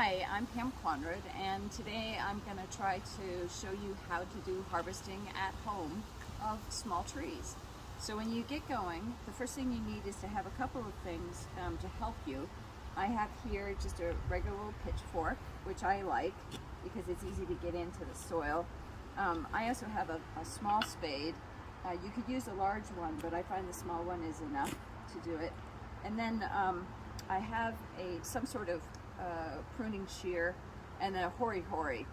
Hi, I'm Pam Quanrud, and today I'm going to try to show you how to do harvesting at home of small trees. So when you get going, the first thing you need is to have a couple of things to help you. I have here just a regular little pitchfork, which I like because it's easy to get into the soil. I also have a small spade. You could use a large one, but I find the small one is enough to do it. And then I have some sort of pruning shear and a hori-hori,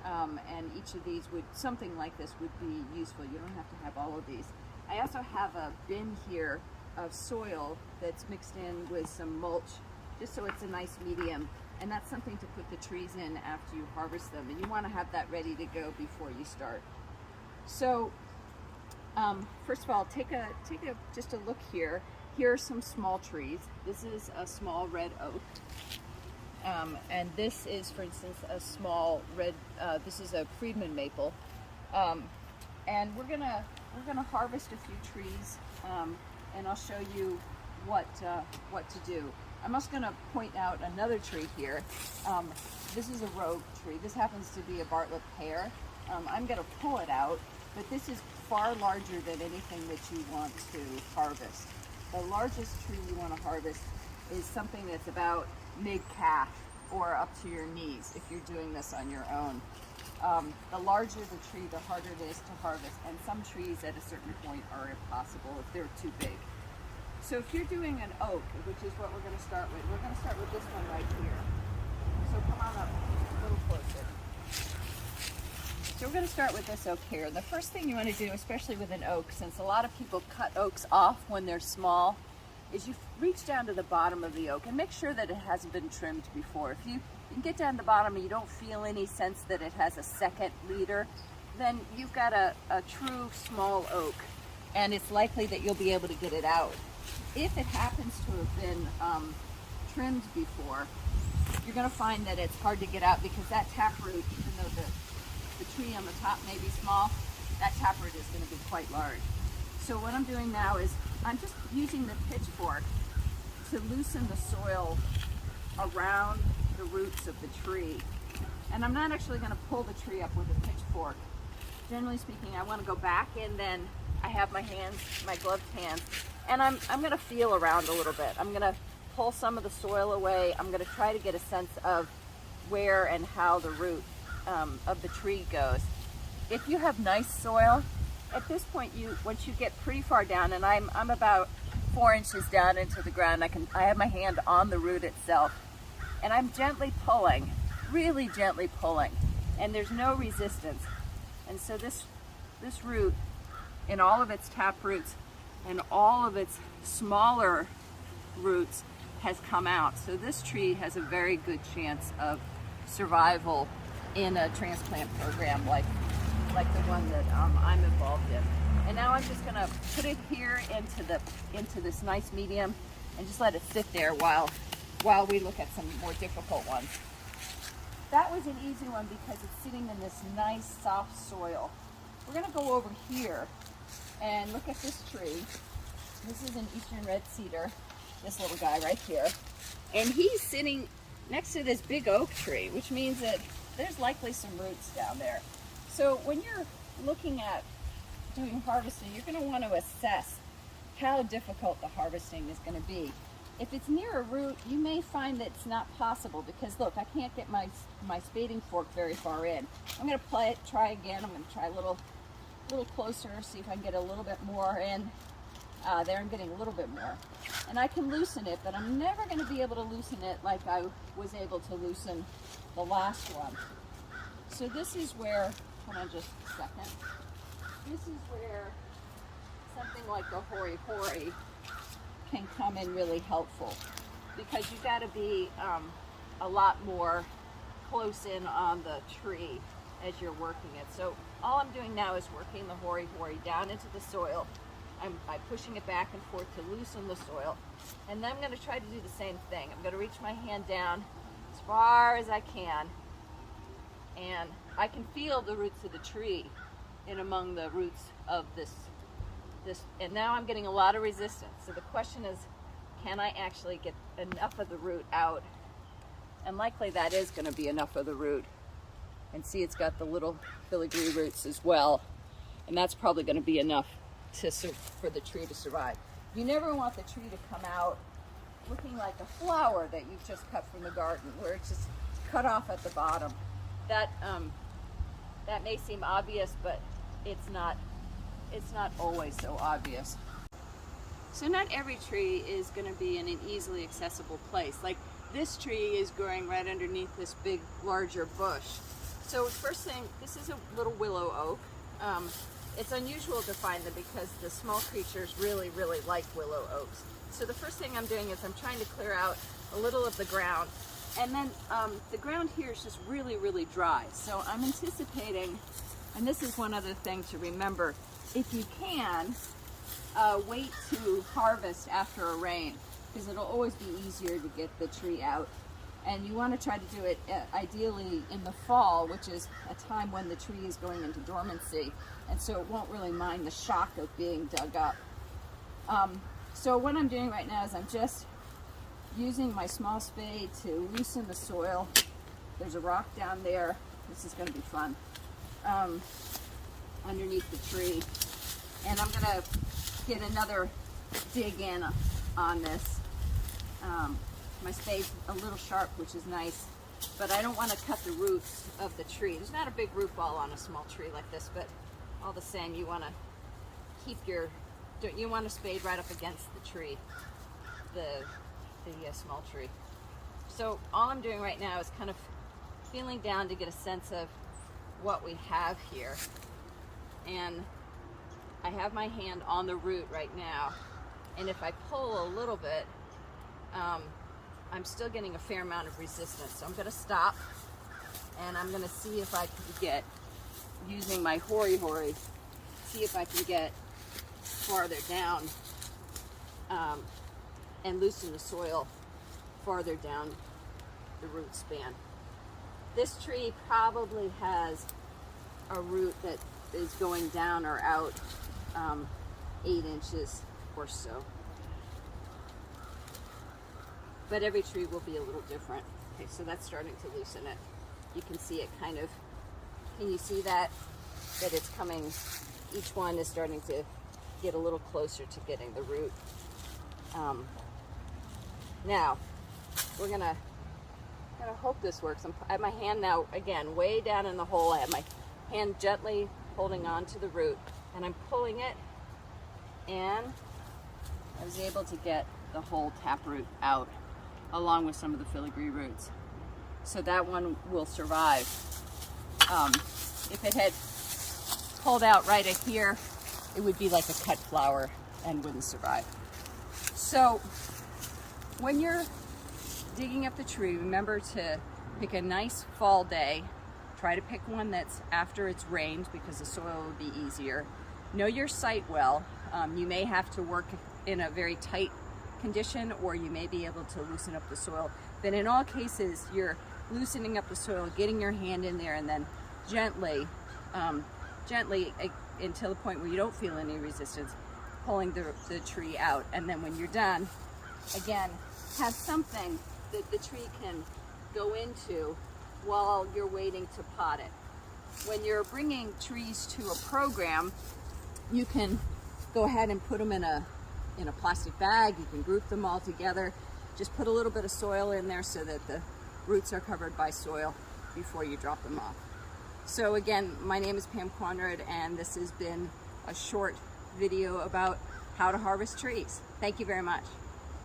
and each of these something like this would be useful. You don't have to have all of these. I also have a bin here of soil that's mixed in with some mulch, just so it's a nice medium, and that's something to put the trees in after you harvest them, and you want to have that ready to go before you start. So first of all, take just a look here. Here are some small trees. This is a small red oak. And this is, for instance, a small red, this is a Friedman maple. And we're gonna harvest a few trees, and I'll show you what to do. I'm also gonna point out another tree here. This is a rogue tree. This happens to be a Bartlett pear. I'm gonna pull it out, but this is far larger than anything that you want to harvest. The largest tree you want to harvest is something that's about mid-calf or up to your knees if you're doing this on your own. The larger the tree, the harder it is to harvest, and some trees at a certain point are impossible if they're too big. So if you're doing an oak, which is what we're going to start with, we're going to start with this one right here. So come on up a little closer. So we're going to start with this oak here. The first thing you want to do, especially with an oak, since a lot of people cut oaks off when they're small, is you reach down to the bottom of the oak and make sure that it hasn't been trimmed before. If you can get down to the bottom and you don't feel any sense that it has a second leader, then you've got a true small oak, and it's likely that you'll be able to get it out. If it happens to have been trimmed before, you're going to find that it's hard to get out because that taproot, even though the tree on the top may be small, that taproot is going to be quite large. So what I'm doing now is I'm just using the pitchfork to loosen the soil around the roots of the tree. And I'm not actually going to pull the tree up with a pitchfork. Generally speaking, I want to go back, and then I have my hands, my gloved hands, and I'm going to feel around a little bit. I'm going to pull some of the soil away. I'm going to try to get a sense of where and how the root of the tree goes. If you have nice soil, at this point, once you get pretty far down, and I'm about 4 inches down into the ground, I have my hand on the root itself, and I'm gently pulling, really gently pulling, and there's no resistance. And so this root, in all of its tap roots and all of its smaller roots, has come out. So this tree has a very good chance of survival in a transplant program like the one that I'm involved in. And now I'm just going to put it here into this nice medium and just let it sit there while we look at some more difficult ones. That was an easy one because it's sitting in this nice soft soil. We're going to go over here and look at this tree. This is an eastern red cedar, this little guy right here. And he's sitting next to this big oak tree, which means that there's likely some roots down there. So when you're looking at doing harvesting, you're going to want to assess how difficult the harvesting is going to be. If it's near a root, you may find that it's not possible because look, I can't get my spading fork very far in. I'm going to try again. I'm going to try a little closer, see if I can get a little bit more in. There, I'm getting a little bit more. And I can loosen it, but I'm never going to be able to loosen it like I was able to loosen the last one. So this is where, hold on just a second, this is where something like the hori-hori can come in really helpful, because you got to be a lot more close in on the tree as you're working it. So all I'm doing now is working the hori-hori down into the soil. I'm pushing it back and forth to loosen the soil, and then I'm going to try to do the same thing. I'm going to reach my hand down as far as I can, and I can feel the roots of the tree in among the roots of this, and now I'm getting a lot of resistance. So the question is, can I actually get enough of the root out And likely that is going to be enough of the root. And see, it's got the little filigree roots as well. And that's probably going to be enough for the tree to survive. You never want the tree to come out looking like a flower that you've just cut from the garden, where it's just cut off at the bottom. That may seem obvious, but it's not always so obvious. So not every tree is going to be in an easily accessible place. Like this tree is growing right underneath this big, larger bush. So first thing, this is a little willow oak. It's unusual to find them because the small creatures really, really like willow oaks. So the first thing I'm doing is I'm trying to clear out a little of the ground. And then the ground here is just really, really dry. So I'm anticipating, and this is one other thing to remember, if you can, wait to harvest after a rain, because it'll always be easier to get the tree out. And you want to try to do it ideally in the fall, which is a time when the tree is going into dormancy, and so it won't really mind the shock of being dug up. So what I'm doing right now is I'm just using my small spade to loosen the soil. There's a rock down there. This is going to be fun. Underneath the tree. And I'm going to get another dig in on this. My spade's a little sharp, which is nice, but I don't want to cut the roots of the tree. There's not a big root ball on a small tree like this, but all the same, you want to keep you want to spade right up against the tree, the small tree. So all I'm doing right now is kind of feeling down to get a sense of what we have here. And I have my hand on the root right now, and if I pull a little bit, I'm still getting a fair amount of resistance. So I'm going to stop, and I'm going to see if I can get, using my hori-hori, see if I can get farther down and loosen the soil farther down the root span. This tree probably has a root that is going down or out 8 inches or so. But every tree will be a little different. Okay, so that's starting to loosen it. You can see it kind of, can you see that? That it's coming, each one is starting to get a little closer to getting the root. Now, we're gonna hope this works. I have my hand now, again, way down in the hole. I have my hand gently holding on to the root, and I'm pulling it, and I was able to get the whole taproot out, along with some of the filigree roots. So that one will survive. If it had pulled out right here, it would be like a cut flower and wouldn't survive. So when you're digging up the tree, remember to pick a nice fall day. Try to pick one that's after it's rained, because the soil will be easier. Know your site well. You may have to work in a very tight condition, or you may be able to loosen up the soil. But in all cases, you're loosening up the soil, getting your hand in there, and then gently until the point where you don't feel any resistance, pulling the tree out. And then when you're done, again, have something that the tree can go into while you're waiting to pot it. When you're bringing trees to a program, you can go ahead and put them in a plastic bag. You can group them all together. Just put a little bit of soil in there so that the roots are covered by soil before you drop them off. So again, my name is Pam Quanrud, and this has been a short video about how to harvest trees. Thank you very much.